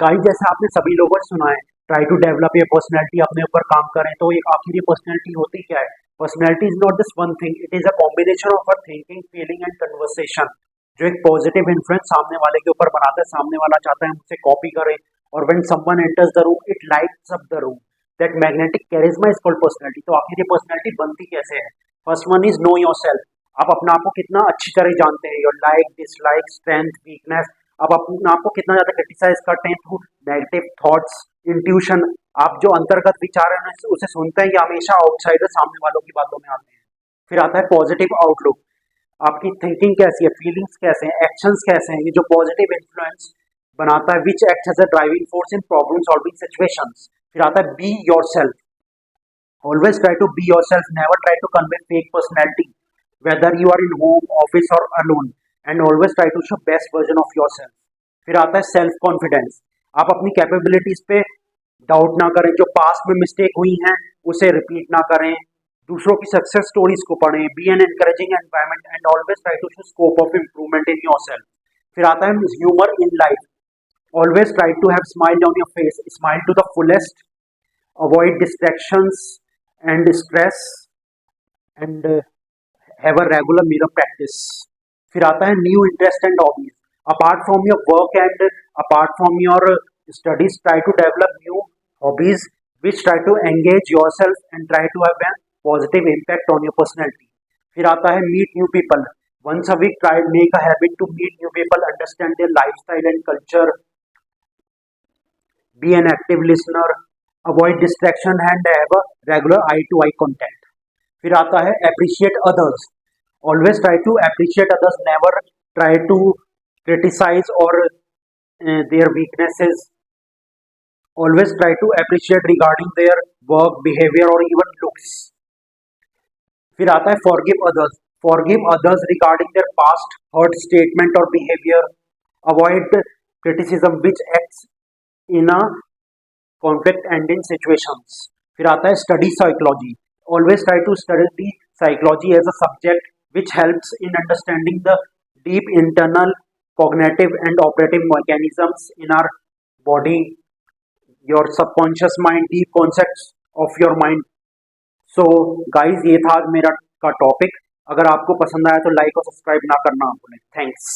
Guys जैसे आपने सभी लोगों से सुना है, ट्राई टू डेवलप ये पर्सनैलिटी, अपने ऊपर काम करें। तो ये आखिर ये पर्सनैलिटी होती क्या है? Personality is not just one thing, it is a combination of a thinking, feeling and conversation, जो एक पॉजिटिव इन्फ्लुएंस सामने वाले के ऊपर बनाता है। सामने वाला चाहता है मुझसे कॉपी करे, और when someone enters the room it lights up the room. That magnetic charisma is called personality. तो आखिर ये पर्सनैलिटी बनती कैसे है? First one is no yourself. आप अपने आप को कितना अच्छी तरह जानते हैं, your like, dislike, strength, weakness. आप अपने आप को कितना ज्यादा क्रिटिसाइज करते हैं थ्रू नेगेटिव थॉट्स, इंट्यूशन। आप जो अंतर्गत विचार है उसे सुनते हैं, या हमेशा आउटसाइडर सामने वालों की बातों में आते हैं। फिर आता है पॉजिटिव आउटलुक। आपकी थिंकिंग कैसी है, फीलिंग्स कैसे हैं, एक्शंस कैसे हैं, ये जो पॉजिटिव इन्फ्लुएंस बनाता है, which act as a driving force in problem solving situations. फिर आता है be yourself. Always try to be yourself. Never try to convey fake personality, whether you are in home, office or alone. And always try to show best version of yourself. फिर आता है self confidence. आप अपनी capabilities पे doubt ना करें। जो past में मिस्टेक हुई हैं उसे रिपीट ना करें। दूसरों की सक्सेस स्टोरीज को पढ़ें। Be an encouraging environment and always try to show scope of improvement in your self. फिर आता है humour in life. Always try to have smile on your face, smile to the fullest, avoid distractions and stress, and have a regular mirror practice. फिर आता है new interest and hobbies. Apart from your work and apart from your studies, try to develop new hobbies which try to engage your self and try to have a positive impact on your personality. फिर आता है meet new people. Once a week try make a habit to meet new people, understand their lifestyle and culture, be an active listener, avoid distraction and have a regular eye to eye contact. फिर आता है appreciate others. Always try to appreciate others, never try to criticize or their weaknesses. Always try to appreciate regarding their work, behavior or even looks. फिर आता है forgive others. Forgive others regarding their past hurt statement or behavior. Avoid criticism which acts in a conflict and in situations. फिर आता है study psychology. Always try to study psychology as a subject which helps in understanding the deep internal cognitive and operative mechanisms in our body, your subconscious mind, deep concepts of your mind. So guys, ये था आज मेरा का topic. अगर आपको पसंद आया तो लाइक और सब्सक्राइब ना करना भूलें। थैंक्स।